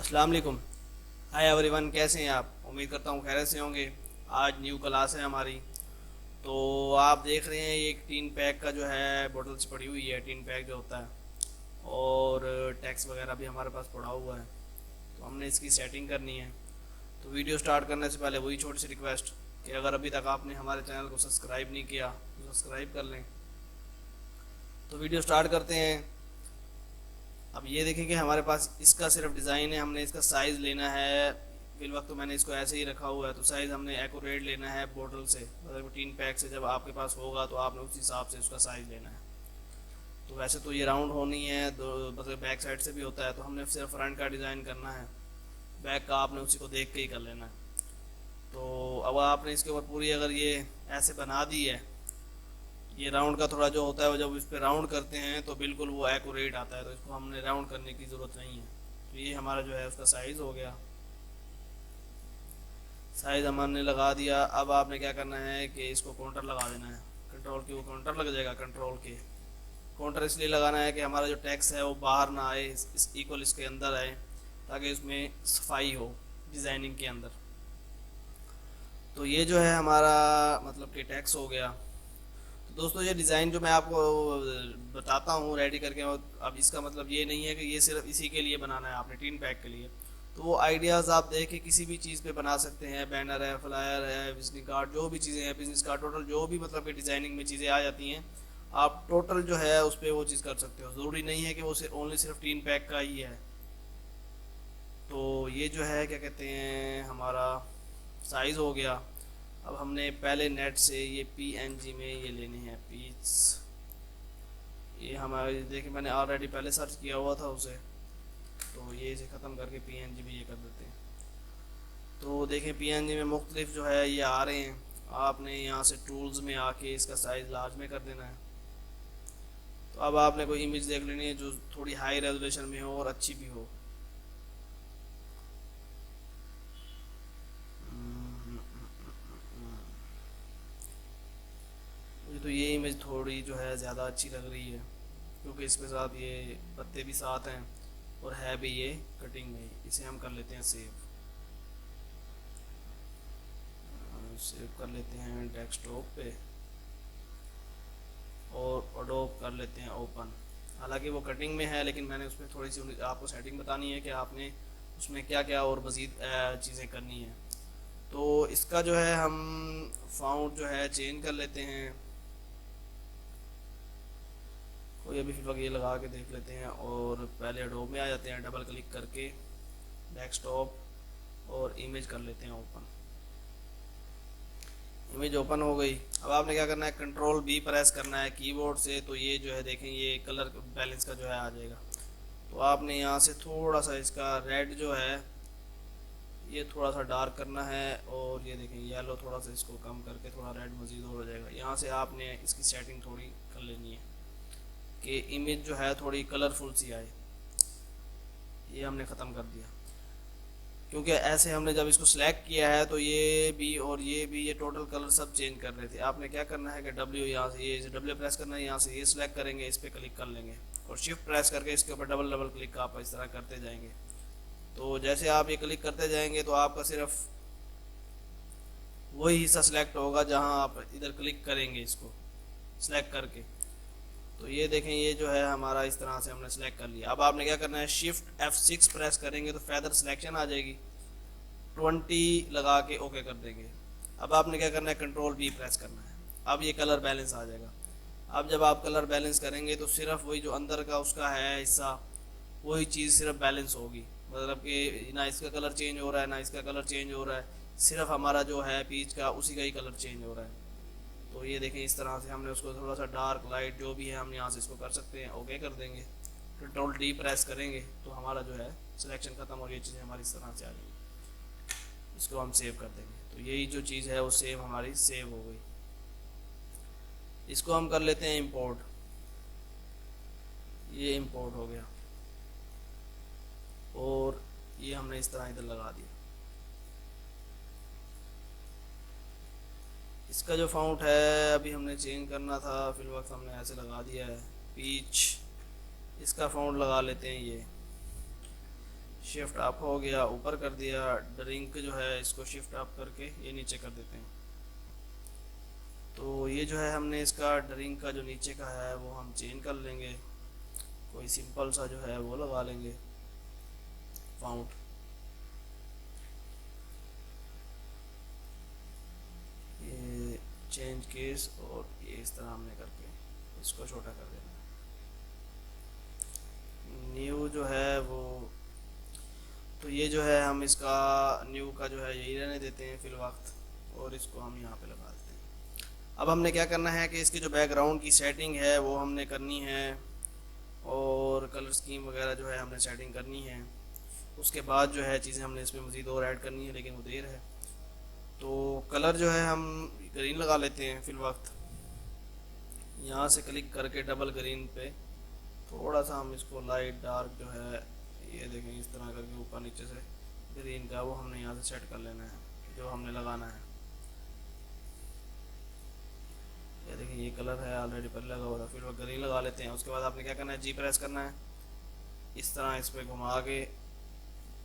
अस्सलाम वालेकुम। Hi everyone, कैसे हैं आप? उम्मीद करता हूँ खैरियत से होंगे। आज न्यू क्लास है हमारी। तो आप देख रहे हैं ये एक टीन पैक का जो है बोतल्स पड़ी हुई है, टीन पैक जो होता है, और टैक्स वगैरह भी हमारे पास पड़ा हुआ है। तो हमने इसकी सेटिंग करनी है। तो वीडियो स्टार्ट करने से पहले वही छोटी सी रिक्वेस्ट कि अगर अभी तक आपने हमारे चैनल को सब्सक्राइब नहीं किया तो सब्सक्राइब कर लें। तो वीडियो स्टार्ट करते हैं। अब ये देखें कि हमारे पास इसका सिर्फ डिज़ाइन है, हमने इसका साइज़ लेना है। फिल वक्त तो मैंने इसको ऐसे ही रखा हुआ है, तो साइज़ हमने एक्यूरेट लेना है बोतल से, मतलब टीन पैक से। जब आपके पास होगा तो आपने उस हिसाब से उसका साइज़ लेना है। तो वैसे तो ये राउंड होनी है, दो मतलब बैक साइड से भी होता है, तो हमने सिर्फ फ्रंट का डिज़ाइन करना है। बैक का आपने उसी को देख के ही कर लेना है। तो अब आपने इसके ऊपर पूरी अगर ये ऐसे बना दी है, ये राउंड का थोड़ा जो होता है वो जब इस पर राउंड करते हैं तो बिल्कुल वो एक्यूरेट आता है, तो इसको हमने राउंड करने की ज़रूरत नहीं है। तो ये हमारा जो है उसका साइज़ हो गया। साइज़ हमने लगा दिया। अब आपने क्या करना है कि इसको काउंटर लगा देना है। कंट्रोल की वो काउंटर लग जाएगा। कंट्रोल के काउंटर इसलिए लगाना है कि हमारा जो टैक्स है वो बाहर ना आए, इस इक्वल इसके अंदर आए, ताकि इसमें सफाई हो डिज़ाइनिंग के अंदर। तो ये जो है हमारा मतलब कि टैक्स हो गया। तो दोस्तों, ये डिज़ाइन जो मैं आपको बताता हूँ रेडी करके, अब इसका मतलब ये नहीं है कि ये सिर्फ इसी के लिए बनाना है आपने, टीन पैक के लिए। तो वो आइडियाज़ आप देख के किसी भी चीज़ पे बना सकते हैं। बैनर है, फ्लायर है, विजिटिंग कार्ड, जो भी चीज़ें हैं, बिजनेस कार्ड, टोटल जो भी मतलब कि डिज़ाइनिंग में चीज़ें आ जाती हैं, आप टोटल जो है उस पर वो चीज़ कर सकते हो। ज़रूरी नहीं है कि वो सिर्फ ओनली सिर्फ टीन पैक का ही है। तो ये जो है क्या कहते हैं हमारा साइज़ हो गया। अब हमने पहले नेट से ये पीएनजी में ये लेने हैं पीस। ये हमारे देखिए मैंने ऑलरेडी पहले सर्च किया हुआ था उसे, तो ये इसे ख़त्म करके पीएनजी में ये कर देते हैं। तो देखें पीएनजी में मुख्तलिफ जो है ये आ रहे हैं। आपने यहाँ से टूल्स में आके इसका साइज़ लार्ज में कर देना है। तो अब आपने कोई इमेज देख लेनी है जो थोड़ी हाई रेजोल्यूशन में हो और अच्छी भी हो। मुझे तो ये इमेज थोड़ी जो है ज़्यादा अच्छी लग रही है, क्योंकि इसके साथ ये पत्ते भी साथ हैं और है भी ये कटिंग में। इसे हम कर लेते हैं सेव। सेव कर लेते हैं डेस्कटॉप पे और एडोब कर लेते हैं ओपन। हालांकि वो कटिंग में है, लेकिन मैंने उसमें थोड़ी सी आपको सेटिंग बतानी है कि आपने उसमें क्या क्या और मज़ीद चीज़ें करनी है। तो इसका जो है हम फाउंड जो है चेंज कर लेते हैं। कोई अभी फिलहाल ये लगा के देख लेते हैं, और पहले एडोब में आ जाते हैं, डबल क्लिक करके डेस्कटॉप, और इमेज कर लेते हैं ओपन। इमेज ओपन हो गई। अब आपने क्या करना है, कंट्रोल बी प्रेस करना है कीबोर्ड से। तो ये जो है देखें ये कलर बैलेंस का जो है आ जाएगा। तो आपने यहाँ से थोड़ा सा इसका रेड जो है ये थोड़ा सा डार्क करना है, और ये देखें येलो थोड़ा सा इसको कम करके थोड़ा रेड मज़ीद हो जाएगा। यहाँ से आपने इसकी सेटिंग थोड़ी कर लेनी है कि इमेज जो है थोड़ी कलरफुल सी आए। ये हमने ख़त्म कर दिया, क्योंकि ऐसे हमने जब इसको सिलेक्ट किया है तो ये भी और ये टोटल कलर सब चेंज कर रहे थे। आपने क्या करना है कि डब्ल्यू यहाँ से ये डब्ल्यू प्रेस करना है, यहाँ से ये सिलेक्ट करेंगे, इस पर क्लिक कर लेंगे, और शिफ्ट प्रेस करके इसके ऊपर डबल डबल क्लिक आप इस तरह करते जाएंगे। तो जैसे आप ये क्लिक करते जाएंगे तो आपका सिर्फ वही हिस्सा सिलेक्ट होगा जहाँ आप इधर क्लिक करेंगे इसको सिलेक्ट करके। तो ये देखें ये जो है हमारा इस तरह से हमने सेलेक्ट कर लिया। अब आपने क्या करना है, शिफ्ट F6 प्रेस करेंगे तो फेदर सिलेक्शन आ जाएगी, 20 लगा के ओके कर देंगे। अब आपने क्या करना है, कंट्रोल बी प्रेस करना है। अब ये कलर बैलेंस आ जाएगा। अब जब आप कलर बैलेंस करेंगे तो सिर्फ वही जो अंदर का उसका है हिस्सा, वही चीज़ सिर्फ बैलेंस होगी। मतलब कि ना इसका कलर चेंज हो रहा है ना इसका कलर चेंज हो रहा है, सिर्फ हमारा जो है पीच का उसी का ही कलर चेंज हो रहा है। तो ये देखें इस तरह से हमने उसको थोड़ा सा डार्क लाइट जो भी है हम यहाँ से इसको कर सकते हैं, ओके कर देंगे। कंट्रोल डी प्रेस करेंगे तो हमारा जो है सिलेक्शन ख़त्म और ये चीज़ें हमारी इस तरह से आ जाएंगी। इसको हम सेव कर देंगे। तो यही जो चीज़ है वो सेव हमारी सेव हो गई। इसको हम कर लेते हैं इंपोर्ट। ये इंपोर्ट हो गया, और ये हमने इस तरह इधर लगा दिया। इसका जो फाउंट है अभी हमने चेंज करना था, फिल वक्त हमने ऐसे लगा दिया है पीच। इसका फाउंट लगा लेते हैं ये शिफ्ट अप हो गया, ऊपर कर दिया। ड्रिंक जो है इसको शिफ्ट अप करके ये नीचे कर देते हैं। तो ये जो है हमने इसका ड्रिंक का जो नीचे का है वो हम चेंज कर लेंगे, कोई सिंपल सा जो है वो लगा लेंगे फाउंट। ये चेंज केस और ये इस तरह हमने करके इसको छोटा कर देना। न्यू जो है वो, तो ये जो है हम इसका न्यू का जो है यही रहने देते हैं फिल वक्त, और इसको हम यहाँ पे लगा देते हैं। अब हमने क्या करना है कि इसकी जो बैकग्राउंड की सेटिंग है वो हमने करनी है, और कलर स्कीम वगैरह जो है हमने सेटिंग करनी है। उसके बाद जो है चीज़ें हमने इसमें मज़ीद और ऐड करनी है, लेकिन वो देर है। तो कलर जो है हम ग्रीन लगा लेते हैं फिल वक्त। यहाँ से क्लिक करके डबल ग्रीन पे थोड़ा सा हम इसको लाइट डार्क जो है ये देखें इस तरह करके ऊपर नीचे से ग्रीन का वो हमने यहाँ से सेट कर लेना है जो हमने लगाना है। ये देखिए ये कलर है ऑलरेडी पहले लगा हुआ था, फिर वो ग्रीन लगा लेते हैं। उसके बाद आपने क्या करना है, जी प्रेस करना है, इस तरह इस पर घुमा के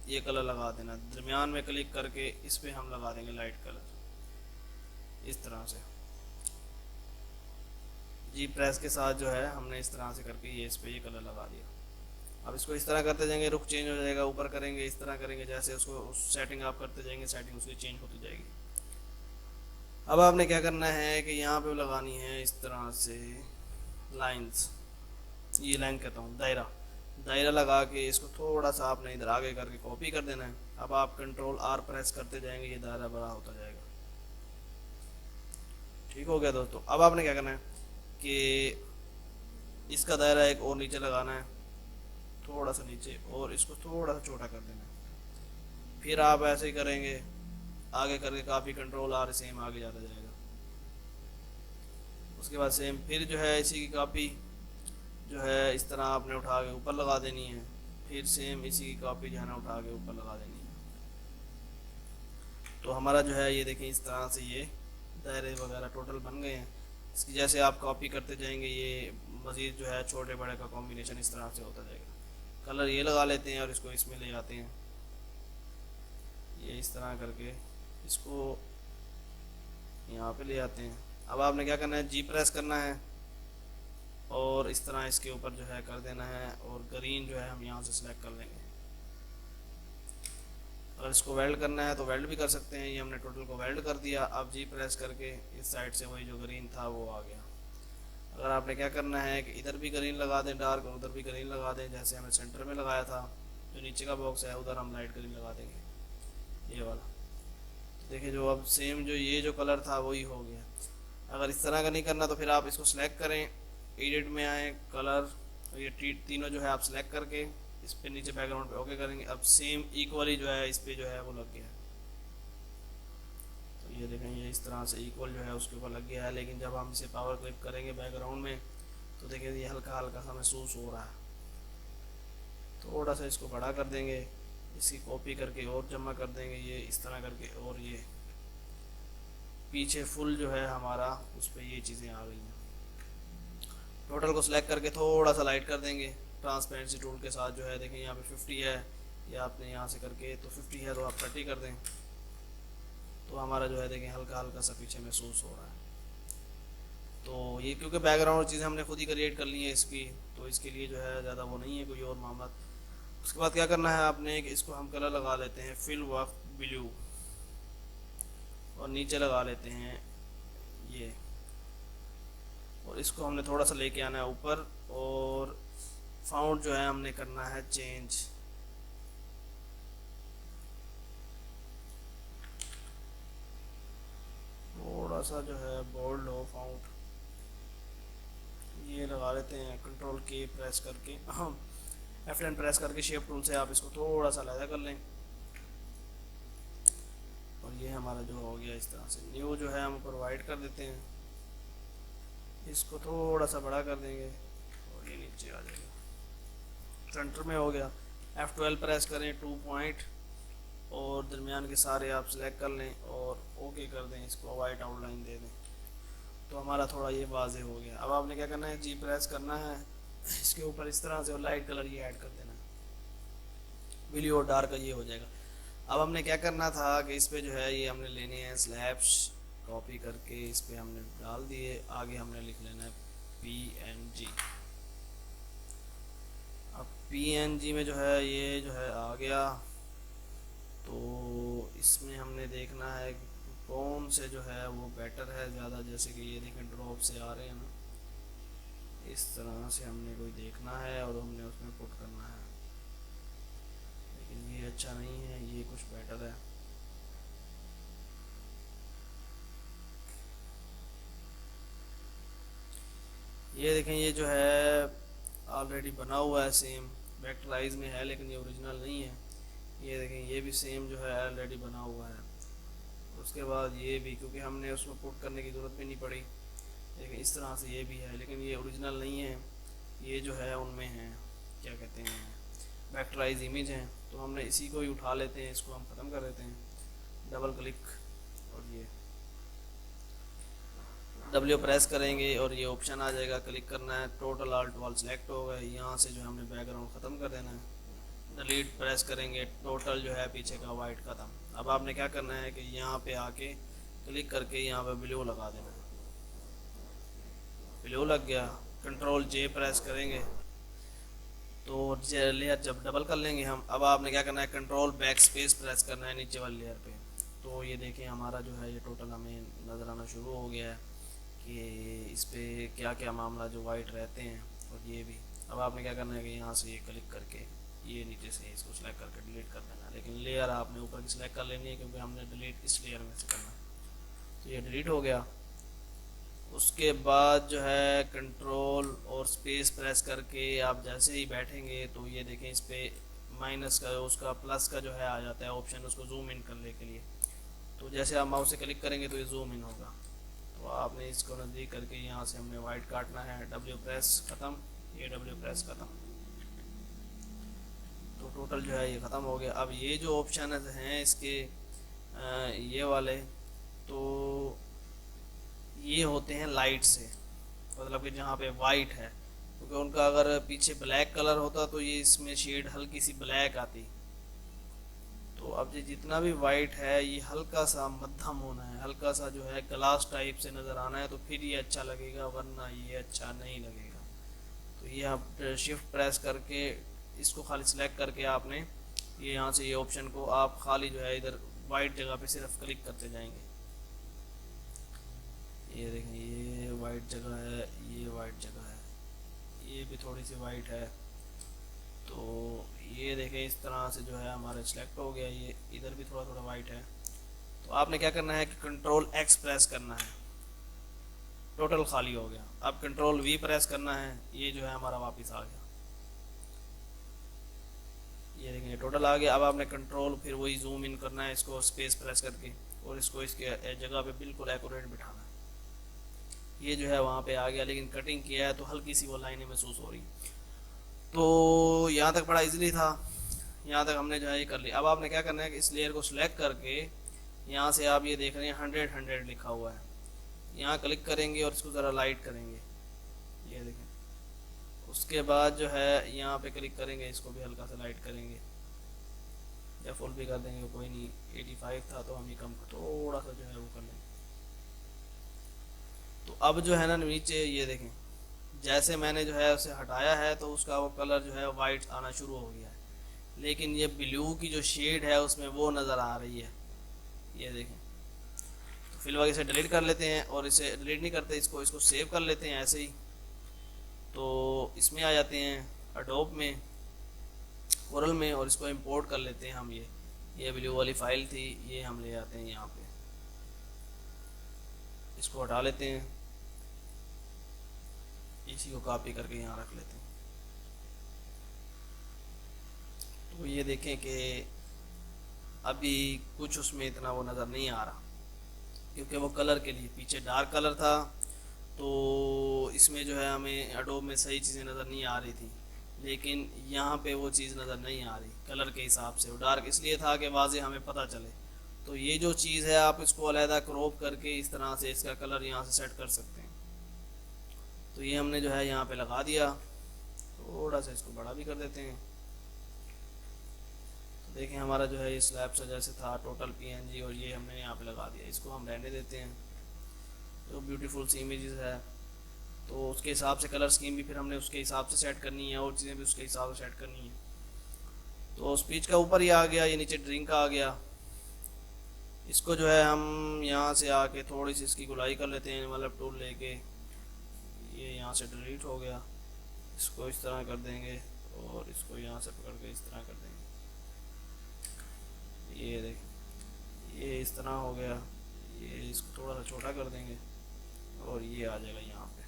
ये कलर लगा देना। दरमियान में क्लिक करके इस पर हम लगा देंगे लाइट कलर इस तरह से। जी प्रेस के साथ जो है हमने इस तरह से करके ये इस पर ये कलर लगा दिया। अब इसको इस तरह करते जाएंगे, रुख चेंज हो जाएगा, ऊपर करेंगे इस तरह करेंगे, जैसे उसको उस सेटिंग आप करते जाएंगे सेटिंग उसकी चेंज होती जाएगी। अब आपने क्या करना है कि यहाँ पे लगानी है इस तरह से लाइंस, ये लाइन कहता हूँ दायरा, दायरा लगा के इसको थोड़ा सा आपने इधर आगे करके कॉपी कर देना है। अब आप कंट्रोल आर प्रेस करते जाएंगे, ये दायरा बड़ा होता जाएगा। ठीक हो गया दोस्तों। अब आपने क्या करना है कि इसका दायरा एक और नीचे लगाना है, थोड़ा सा नीचे, और इसको थोड़ा सा छोटा कर देना है। फिर आप ऐसे ही करेंगे आगे करके काफ़ी, कंट्रोल आर सेम आगे जाता जाएगा। उसके बाद सेम फिर जो है इसी की कॉपी जो है इस तरह आपने उठा के ऊपर लगा देनी है, फिर सेम इसी की कॉपी जो है ना उठा के ऊपर लगा देनी है। तो हमारा जो है ये देखें इस तरह से ये दायरे वगैरह टोटल बन गए हैं। इसकी जैसे आप कॉपी करते जाएंगे ये मज़ीद जो है छोटे बड़े का कॉम्बिनेशन इस तरह से होता जाएगा। कलर ये लगा लेते हैं और इसको इसमें ले जाते हैं, ये इस तरह करके इसको यहाँ पे ले आते हैं। अब आपने क्या करना है, जी प्रेस करना है और इस तरह इसके ऊपर जो है कर देना है, और ग्रीन जो है हम यहाँ से सिलेक्ट कर लेंगे। अगर इसको वेल्ड करना है तो वेल्ड भी कर सकते हैं, ये हमने टोटल को वेल्ड कर दिया। अब जी प्रेस करके इस साइड से वही जो ग्रीन था वो आ गया। अगर आपने क्या करना है कि इधर भी ग्रीन लगा दें डार्क, और उधर भी ग्रीन लगा दें, जैसे हमने सेंटर में लगाया था जो नीचे का बॉक्स है उधर हम लाइट ग्रीन लगा देंगे ये वाला। तो देखिए जो अब सेम जो ये जो कलर था वही हो गया। अगर इस तरह का नहीं करना तो फिर आप इसको सिलेक्ट करें, एडिट में आए, कलर, और ये तीनों जो है आप सिलेक्ट करके इस पे नीचे बैकग्राउंड पे ओके करेंगे। अब सेम इक्वली जो है इस पे जो है वो लग गया। तो ये देखें ये इस तरह से इक्वल जो है उसके ऊपर लग गया है। लेकिन जब हम इसे पावर क्लिक करेंगे बैकग्राउंड में तो देखिए ये हल्का हल्का सा महसूस हो रहा है। थोड़ा सा इसको बड़ा कर देंगे, इसकी कॉपी करके और जमा कर देंगे ये इस तरह करके, और ये पीछे फुल जो है हमारा उस पर ये चीज़ें आ गई हैं। टोटल को सिलेक्ट करके थोड़ा सा लाइट कर देंगे ट्रांसपेरेंसी टूल के साथ जो है। देखें यहाँ पे 50 है, या आपने यहाँ से करके तो 50 है तो आप 30 कर दें, तो हमारा जो है देखें हल्का हल्का सा पीछे महसूस हो रहा है। तो ये क्योंकि बैकग्राउंड चीज़ें हमने खुद ही क्रिएट कर ली है इसकी, तो इसके लिए जो है ज़्यादा वो नहीं है कोई और मामला। उसके बाद क्या करना है आपने कि इसको हम कलर लगा लेते हैं फिल वक्त ब्लू, और नीचे लगा लेते हैं ये, और इसको हमने थोड़ा सा लेके आना है ऊपर, और फाउंट जो है हमने करना है चेंज। थोड़ा सा जो है बोल्ड हो फाउंट, ये लगा लेते हैं कंट्रोल की प्रेस करके, F10 प्रेस करके शेप टूल से आप इसको थोड़ा सा लहदा कर लें, और ये हमारा जो हो गया इस तरह से। न्यू जो है हम ऊपर वाइट कर देते हैं, इसको थोड़ा सा बड़ा कर देंगे और ये नीचे आ जाएगा, सेंटर में हो गया। F12 प्रेस करें 2 पॉइंट, और दरमियान के सारे आप सिलेक्ट कर लें और ओके कर दें, इसको वाइट आउटलाइन दे दें, तो हमारा थोड़ा ये वाजे हो गया। अब आपने क्या करना है, जी प्रेस करना है इसके ऊपर इस तरह से, और लाइट कलर ये ऐड कर देना है। ब्लू और डार्क ये हो जाएगा। अब हमने क्या करना था कि इस पे जो है ये हमने लेने हैं स्लैब्स, कॉपी करके इस पे हमने डाल दिए। आगे हमने लिख लेना है PNG। अब PNG में जो है ये जो है आ गया, तो इसमें हमने देखना है कि कौन से जो है वो बेटर है ज़्यादा। जैसे कि ये देखें ड्रॉप से आ रहे हैं ना, इस तरह से हमने कोई देखना है और हमने उसमें पुट करना है। लेकिन ये अच्छा नहीं है, ये कुछ बेटर है। ये देखें ये जो है ऑलरेडी बना हुआ है सेम, वेक्टराइज में है लेकिन ये ओरिजिनल नहीं है। ये देखें ये भी सेम जो है ऑलरेडी बना हुआ है। उसके बाद ये भी, क्योंकि हमने उसमें पुट करने की ज़रूरत भी नहीं पड़ी। देखिए इस तरह से ये भी है, लेकिन ये ओरिजिनल नहीं है। ये जो है उनमें है क्या कहते हैं वेक्टराइज इमेज है। तो हमने इसी को ही उठा लेते हैं, इसको हम ख़त्म कर देते हैं। डबल क्लिक और ये W प्रेस करेंगे और ये ऑप्शन आ जाएगा, क्लिक करना है। टोटल आल्ट वाल सेलेक्ट होगा, यहाँ से जो है हमने बैकग्राउंड ख़त्म कर देना है। डिलीट प्रेस करेंगे, टोटल जो है पीछे का वाइट ख़त्म। अब आपने क्या करना है कि यहाँ पे आके क्लिक करके यहाँ पे ब्लू लगा देना है। ब्लू लग गया, कंट्रोल J प्रेस करेंगे तो लेयर जब डबल कर लेंगे हम। अब आपने क्या करना है कंट्रोल बैक स्पेस प्रेस करना है नीचे वाली लेयर पे। तो ये देखें हमारा जो है ये टोटल हमें नज़र आना शुरू हो गया है कि इस पे क्या क्या मामला जो वाइट रहते हैं। और ये भी अब आपने क्या करना है कि यहाँ से ये क्लिक करके ये नीचे से इसको सेलेक्ट करके डिलीट कर देना। लेकिन लेयर आपने ऊपर की सिलेक्ट कर लेनी है क्योंकि हमने डिलीट इस लेयर में से करना है। तो ये डिलीट हो गया। उसके बाद जो है कंट्रोल और स्पेस प्रेस करके आप जैसे ही बैठेंगे तो ये देखें इस पे माइनस का उसका प्लस का जो है आ जाता है ऑप्शन, उसको जूम इन करने के लिए। तो जैसे आप माउस से क्लिक करेंगे तो ये जूम इन होगा। तो आपने इसको नज़दीक करके यहाँ से हमने वाइट काटना है। W प्रेस ख़त्म, ये W प्रेस ख़त्म। तो टोटल जो है ये ख़त्म हो गया। अब ये जो ऑप्शन हैं इसके ये वाले, तो ये होते हैं लाइट से, मतलब कि जहाँ पे वाइट है, क्योंकि उनका अगर पीछे ब्लैक कलर होता तो ये इसमें शेड हल्की सी ब्लैक आती। तो अब ये जितना भी वाइट है ये हल्का सा मध्यम होना है, हल्का सा जो है ग्लास टाइप से नज़र आना है, तो फिर ये अच्छा लगेगा, वरना ये अच्छा नहीं लगेगा। तो ये आप शिफ्ट प्रेस करके इसको खाली सिलेक्ट करके आपने ये यहाँ से ये ऑप्शन को आप खाली जो है इधर वाइट जगह पे सिर्फ क्लिक करते जाएंगे। ये देखें ये वाइट जगह है, ये वाइट जगह है, ये भी थोड़ी सी वाइट है। तो ये देखें इस तरह से जो है हमारा सिलेक्ट हो गया। ये इधर भी थोड़ा थोड़ा वाइट है। तो आपने क्या करना है कि कंट्रोल X प्रेस करना है, टोटल खाली हो गया। अब कंट्रोल V प्रेस करना है, ये जो है हमारा वापस आ गया। ये देखें ये टोटल आ गया। अब आपने कंट्रोल फिर वही जूम इन करना है इसको स्पेस प्रेस करके, और इसको इसके जगह पे बिल्कुल एक्यूरेट बिठाना है। ये जो है वहाँ पे आ गया, लेकिन कटिंग किया है तो हल्की सी वो लाइनें महसूस हो रही। तो यहाँ तक बड़ा इजीली था, यहाँ तक हमने जो है ये कर लिया। अब आपने क्या करना है कि इस लेयर को सिलेक्ट करके यहाँ से आप ये देख रहे हैं 100 लिखा हुआ है, यहाँ क्लिक करेंगे और इसको ज़रा लाइट करेंगे, ये देखें। उसके बाद जो है यहाँ पे क्लिक करेंगे, इसको भी हल्का सा लाइट करेंगे या फुल भी कर देंगे, कोई नहीं। 85 था तो हम ये कम थोड़ा सा जो है वो कर लेंगे। तो अब जो है ना नीचे ये देखें, जैसे मैंने जो है उसे हटाया है तो उसका वो कलर जो है वाइट आना शुरू हो गया है, लेकिन ये ब्लू की जो शेड है उसमें वो नज़र आ रही है, ये देखें। तो फिलहाल इसे डिलीट कर लेते हैं, और इसे डिलीट नहीं करते, इसको सेव कर लेते हैं ऐसे ही। तो इसमें आ जाते हैं एडोब में, कोरल में, और इसको इंपोर्ट कर लेते हैं हम। ये ब्लू वाली फाइल थी, ये हम ले आते हैं यहाँ पे, इसको हटा लेते हैं, इसी को कॉपी करके यहाँ रख लेते हैं। तो ये देखें कि अभी कुछ उसमें इतना वो नज़र नहीं आ रहा, क्योंकि वो कलर के लिए पीछे डार्क कलर था, तो इसमें जो है हमें एडोब में सही चीज़ें नज़र नहीं आ रही थी। लेकिन यहाँ पे वो चीज़ नज़र नहीं आ रही कलर के हिसाब से। वो डार्क इसलिए था कि वाज़े हमें पता चले। तो ये जो चीज़ है आप इसको अलहदा क्रॉप करके इस तरह से इसका कलर यहाँ से सेट कर सकते हैं। तो ये हमने जो है यहाँ पे लगा दिया। थोड़ा सा इसको बड़ा भी कर देते हैं। देखें हमारा जो है ये स्लैब सा जैसे था टोटल पीएनजी, और ये हमने यहाँ पे लगा दिया। इसको हम रहने देते हैं। जो ब्यूटीफुल सी इमेजेस है, तो उसके हिसाब से कलर स्कीम भी फिर हमने उसके हिसाब से सेट करनी है, और चीज़ें भी उसके हिसाब से सेट करनी है। तो स्पीच का ऊपर ही आ गया, ये नीचे ड्रिंक का आ गया। इसको जो है हम यहाँ से आके थोड़ी सी इसकी गुलाई कर लेते हैं, मतलब टूल लेके। ये यहाँ से डिलीट हो गया, इसको इस तरह कर देंगे, और इसको यहाँ से पकड़ के इस तरह कर देंगे। ये देख, ये इस तरह हो गया। ये इसको थोड़ा सा छोटा कर देंगे, और ये आ जाएगा यहाँ पे।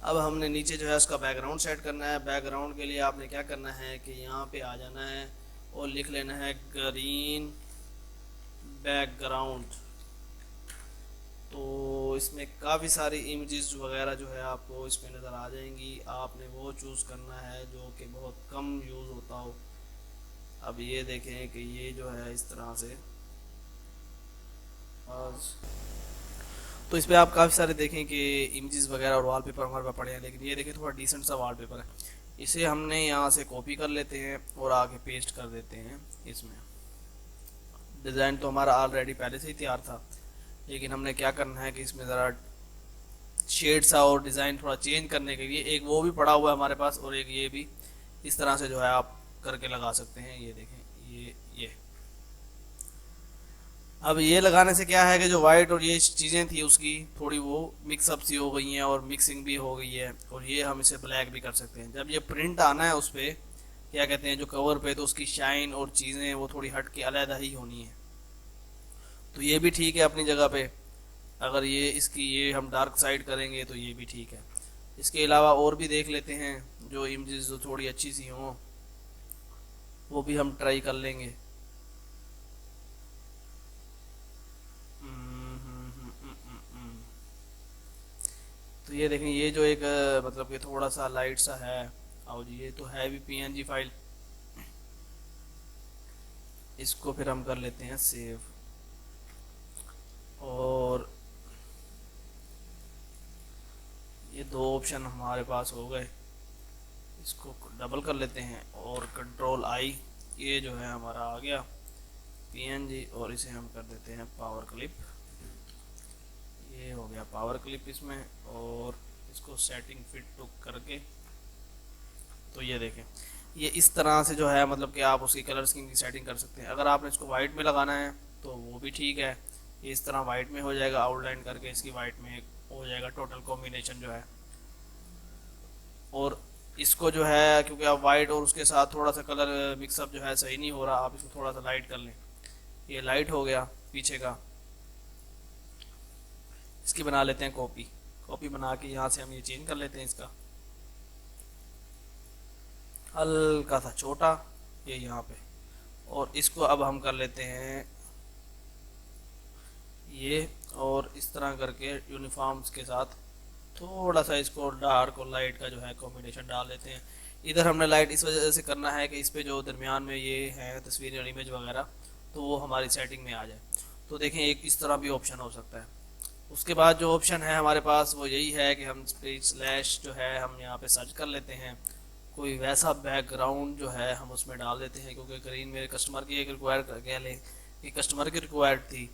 अब हमने नीचे जो है उसका बैकग्राउंड सेट करना है। बैकग्राउंड के लिए आपने क्या करना है कि यहाँ पे आ जाना है और लिख लेना है ग्रीन बैकग्राउंड। तो इसमें काफ़ी सारी इमेजेस वगैरह जो है आपको इसमें नज़र आ जाएंगी। आपने वो चूज़ करना है जो कि बहुत कम यूज़ होता हो। अब ये देखें कि ये जो है इस तरह से, तो इस पर आप काफ़ी सारे देखें कि इमेजेस वगैरह और वॉलपेपर हमारे पास पड़े हैं, लेकिन ये देखें थोड़ा डिसेंट सा वॉलपेपर है। इसे हमने यहाँ से कॉपी कर लेते हैं और आगे पेस्ट कर देते हैं इसमें। डिज़ाइन तो हमारा ऑलरेडी पहले से ही तैयार था, लेकिन हमने क्या करना है कि इसमें ज़रा शेड सा और डिज़ाइन थोड़ा चेंज करने के लिए एक वो भी पड़ा हुआ है हमारे पास, और एक ये भी इस तरह से जो है आप करके लगा सकते हैं। ये देखें, ये अब ये लगाने से क्या है कि जो वाइट और ये चीज़ें थी उसकी थोड़ी वो मिक्सअप सी हो गई हैं, और मिक्सिंग भी हो गई है। और ये हम इसे ब्लैक भी कर सकते हैं। जब ये प्रिंट आना है उस पर, क्या कहते हैं, जो कवर पे, तो उसकी शाइन और चीज़ें वो थोड़ी हट के अलग ही होनी है। तो ये भी ठीक है अपनी जगह पे। अगर ये इसकी ये हम डार्क साइड करेंगे तो ये भी ठीक है। इसके अलावा और भी देख लेते हैं जो इमेजेस जो थोड़ी अच्छी सी हों, वो भी हम ट्राई कर लेंगे। तो ये देखें, ये जो एक मतलब कि थोड़ा सा लाइट सा है, और ये तो है भी पीएनजी फाइल। इसको फिर हम कर लेते हैं सेव, और ये दो ऑप्शन हमारे पास हो गए। इसको डबल कर लेते हैं और कंट्रोल आई, ये जो है हमारा आ गया पीएनजी, और इसे हम कर देते हैं पावर क्लिप। ये हो गया पावर क्लिप इसमें, और इसको सेटिंग फिट टू करके, तो ये देखें ये इस तरह से जो है मतलब कि आप उसकी कलर स्कीम की सेटिंग कर सकते हैं। अगर आपने इसको वाइट में लगाना है तो वो भी ठीक है, ये इस तरह वाइट में हो जाएगा, आउटलाइन करके इसकी वाइट में हो जाएगा टोटल कॉम्बिनेशन जो है। और इसको जो है, क्योंकि आप वाइट और उसके साथ थोड़ा सा कलर मिक्सअप जो है सही नहीं हो रहा, आप इसको थोड़ा सा लाइट कर लें। ये लाइट हो गया पीछे का। इसकी बना लेते हैं कॉपी बना के यहाँ से हम ये चेंज कर लेते हैं इसका, हल्का सा छोटा ये यहाँ पे। और इसको अब हम कर लेते हैं ये, और इस तरह करके यूनिफॉर्म्स के साथ थोड़ा सा इसको डार्क और लाइट का जो है कॉम्बिनेशन डाल देते हैं। इधर हमने लाइट इस वजह से करना है कि इस पे जो दरमियान में ये है तस्वीर और इमेज वगैरह, तो वो हमारी सेटिंग में आ जाए। तो देखें एक इस तरह भी ऑप्शन हो सकता है। उसके बाद जो ऑप्शन है हमारे पास वो यही है कि हम स्लैश जो है हम यहाँ पे सर्च कर लेते हैं, कोई वैसा बैकग्राउंड जो है हम उसमें डाल देते हैं। क्योंकि ग्रीन मेरे कस्टमर की एक रिक्वायर कह लें कि कस्टमर की रिक्वायर्ड थी,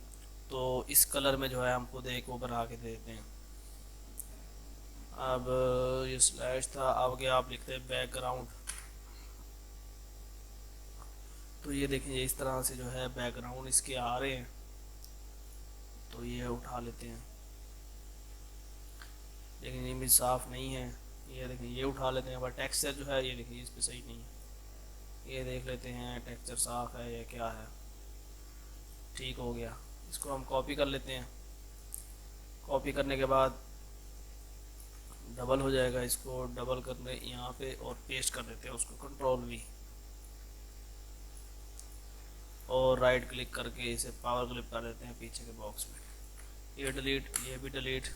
तो इस कलर में जो है हम खुद एक वो बना के दे देते हैं। अब ये स्लैश था, आगे आप लिखते हैं बैकग्राउंड। तो ये देखें इस तरह से जो है बैकग्राउंड इसके आ रहे हैं, तो ये उठा लेते हैं। लेकिन इमेज साफ नहीं है, ये देखें ये उठा लेते हैं। बट टेक्सचर जो है ये देखिए इस पर सही नहीं है। ये देख लेते हैं टेक्सचर साफ है या क्या है। ठीक हो गया। इसको हम कॉपी कर लेते हैं। कॉपी करने के बाद डबल हो जाएगा, इसको डबल करने यहाँ पे और पेस्ट कर देते हैं उसको, कंट्रोल वी, और राइट क्लिक करके इसे पावर क्लिप कर देते हैं पीछे के बॉक्स में। ये डिलीट, ये भी डिलीट,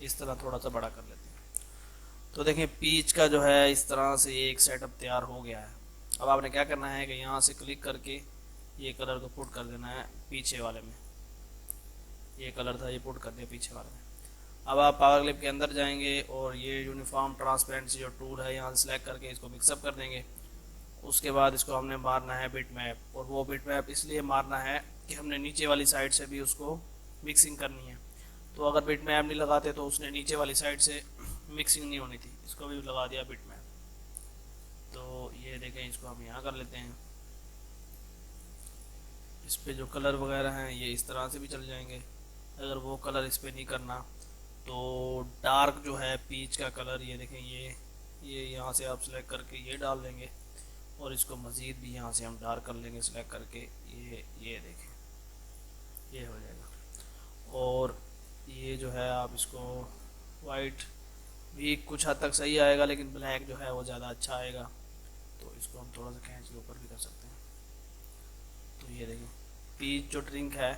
इस तरह थोड़ा सा बड़ा कर लेते हैं। तो देखें पीच का जो है इस तरह से एक सेटअप तैयार हो गया है। अब आपने क्या करना है कि यहाँ से क्लिक करके ये कलर को पुट कर देना है पीछे वाले में। ये कलर था, ये पुट कर दिया पीछे वाले में। अब आप पावर क्लिप के अंदर जाएंगे और ये यूनिफॉर्म ट्रांसपेरेंसी जो टूल है यहाँ से सेलेक्ट करके इसको मिक्सअप कर देंगे। उसके बाद इसको हमने मारना है बिट मैप, और वो बिट मैप इसलिए मारना है कि हमने नीचे वाली साइड से भी उसको मिक्सिंग करनी है। तो अगर बिट मैप नहीं लगाते तो उसने नीचे वाली साइड से मिक्सिंग नहीं होनी थी, इसको भी लगा दिया बिट मैप। तो ये देखें, इसको हम यहाँ कर लेते हैं। इस पे जो कलर वगैरह हैं ये इस तरह से भी चल जाएंगे। अगर वो कलर इस पे नहीं करना तो डार्क जो है पीच का कलर, ये देखें, ये यहाँ से आप सेलेक्ट करके ये डाल देंगे, और इसको मज़ीद भी यहाँ से हम डार्क कर लेंगे सेलेक्ट करके। ये देखें, ये हो जाएगा। और ये जो है आप इसको वाइट भी कुछ हद तक सही आएगा, लेकिन ब्लैक जो है वो ज़्यादा अच्छा आएगा। तो इसको हम थोड़ा सा खींच के ऊपर भी कर सकते हैं। तो ये देखें, पीच जो ड्रिंक है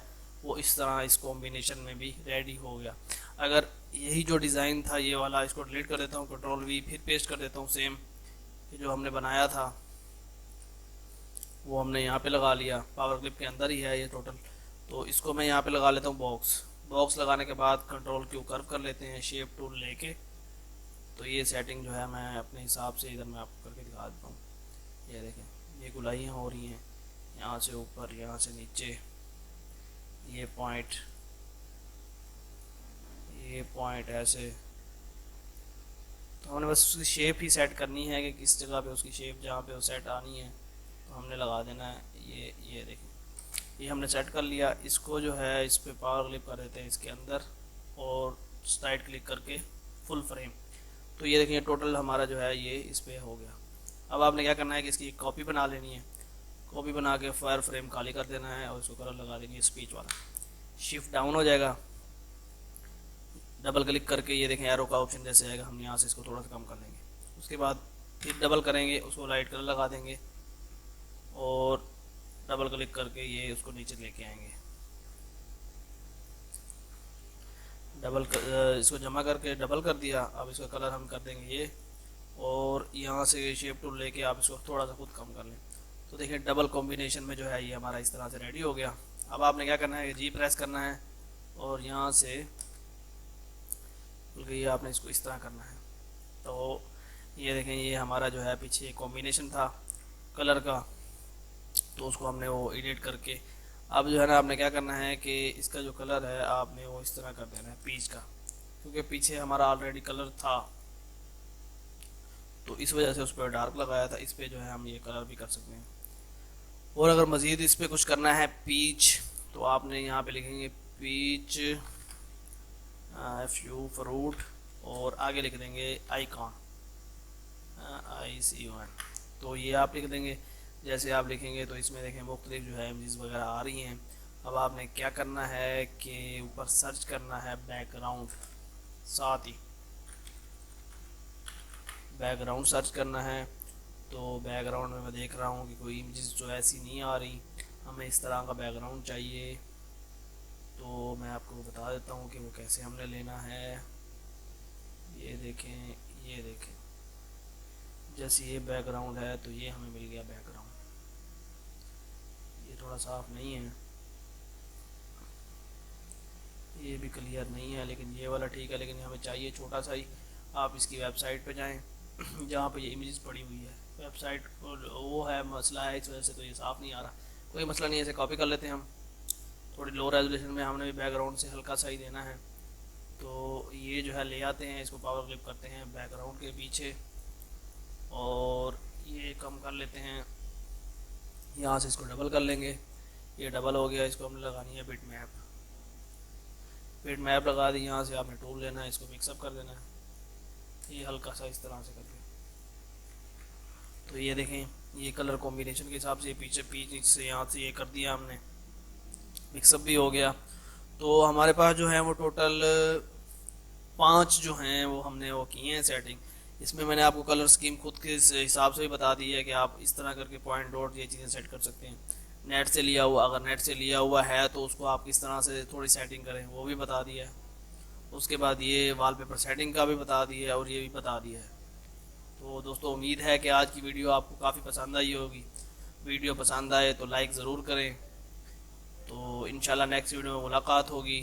वो इस तरह इस कॉम्बिनेशन में भी रेडी हो गया। अगर यही जो डिज़ाइन था ये वाला, इसको डिलीट कर देता हूँ, कंट्रोल वी, फिर पेस्ट कर देता हूँ। सेम ये जो हमने बनाया था वो हमने यहाँ पे लगा लिया, पावर क्लिप के अंदर ही है ये टोटल। तो इसको मैं यहाँ पे लगा लेता हूँ बॉक्स लगाने के बाद कंट्रोल क्यू कर्व कर लेते हैं शेप टूल लेके। तो ये सेटिंग जो है मैं अपने हिसाब से इधर मैं आपको करके दिखा देता हूँ। ये देखें, ये गुलाइयाँ हो रही हैं यहाँ से ऊपर, यहाँ से नीचे, ये पॉइंट ऐसे। तो हमने बस उसकी शेप ही सेट करनी है कि किस जगह पे उसकी शेप जहाँ पे वो सेट आनी है तो हमने लगा देना है। ये देखें, ये हमने सेट कर लिया। इसको जो है इस पे पावर क्लिप कर देते हैं इसके अंदर, और राइट क्लिक करके फुल फ्रेम। तो ये देखें, टोटल हमारा जो है ये इस पे हो गया। अब आपने क्या करना है कि इसकी एक कॉपी बना लेनी है। कॉपी बना के फायर फ्रेम खाली कर देना है और इसको कलर लगा देंगे स्पीच वाला। शिफ्ट डाउन हो जाएगा, डबल क्लिक करके ये देखें एरो का ऑप्शन जैसे आएगा, हम यहाँ से इसको थोड़ा सा कम कर लेंगे। उसके बाद फिर डबल करेंगे, उसको लाइट कलर लगा देंगे, और डबल क्लिक करके ये उसको नीचे लेके आएंगे। इसको जमा करके डबल कर दिया। अब इसका कलर हम कर देंगे ये, और यहाँ से शेप टूल लेके आप इसको थोड़ा सा खुद कम कर लें। तो देखिए डबल कॉम्बिनेशन में जो है ये हमारा इस तरह से रेडी हो गया। अब आपने क्या करना है, जी प्रेस करना है, और यहाँ से ये आपने इसको इस तरह करना है। तो ये देखें, ये हमारा जो है पीछे कॉम्बिनेशन था कलर का, तो उसको हमने वो एडिट करके, अब जो है ना आपने क्या करना है कि इसका जो कलर है आपने वो इस तरह कर देना है पीच का, क्योंकि पीछे हमारा ऑलरेडी कलर था तो इस वजह से उस पर डार्क लगाया था। इस पर जो है हम ये कलर भी कर सकते हैं। और अगर मज़ीद इस पर कुछ करना है पीच, तो आपने यहाँ पे लिखेंगे पीच फ्रूट, और आगे लिख देंगे आइकॉन ICON। तो ये आप लिख देंगे। जैसे आप लिखेंगे तो इसमें देखें मुख्तलिफ जो है इमेजेस वगैरह आ रही हैं। अब आपने क्या करना है कि ऊपर सर्च करना है बैकग्राउंड, साथ ही बैकग्राउंड सर्च करना है। तो बैकग्राउंड में मैं देख रहा हूँ कि कोई इमेजेस जो ऐसी नहीं आ रही, हमें इस तरह का बैकग्राउंड चाहिए। तो मैं आपको बता देता हूँ कि वो कैसे हमने लेना है। ये देखें, जैसे ये बैकग्राउंड है तो ये हमें मिल गया बैकग्राउंड। ये थोड़ा साफ नहीं है, ये भी क्लियर नहीं है, लेकिन ये वाला ठीक है, लेकिन हमें चाहिए छोटा सा ही। आप इसकी वेबसाइट पे जाएं जहाँ पे ये इमेजेस पड़ी हुई है, वेबसाइट वो है, मसला है इस वजह से तो ये साफ़ नहीं आ रहा। कोई मसला नहीं है, इसे कॉपी कर लेते हैं हम। थोड़ी लो रेजोल्यूशन में हमने भी बैकग्राउंड से हल्का सा ही देना है। तो ये जो है ले आते हैं, इसको पावर क्लिप करते हैं बैकग्राउंड के पीछे, और ये कम कर लेते हैं। यहाँ से इसको डबल कर लेंगे, ये डबल हो गया। इसको हमने लगानी है बिट मैप लगा दी। यहाँ से आपने टूल लेना है, इसको मिक्सअप कर देना है, ये हल्का सा इस तरह से करके। तो ये देखें, ये कलर कॉम्बिनेशन के हिसाब से पीछे से यहाँ से ये कर दिया हमने, मिक्सअप भी हो गया। तो हमारे पास जो है वो टोटल 5 जो हैं वो हमने वो किए हैं सेटिंग। इसमें मैंने आपको कलर स्कीम खुद के हिसाब से भी बता दी है कि आप इस तरह करके पॉइंट डॉट ये चीज़ें सेट कर सकते हैं। नेट से लिया हुआ, अगर नेट से लिया हुआ है तो उसको आप किस तरह से थोड़ी सेटिंग करें वो भी बता दिया है। उसके बाद ये वॉलपेपर सेटिंग का भी बता दिया है, और ये भी बता दिया है। तो दोस्तों उम्मीद है कि आज की वीडियो आपको काफ़ी पसंद आई होगी। वीडियो पसंद आए तो लाइक ज़रूर करें। तो इंशाल्लाह नेक्स्ट वीडियो में मुलाकात होगी।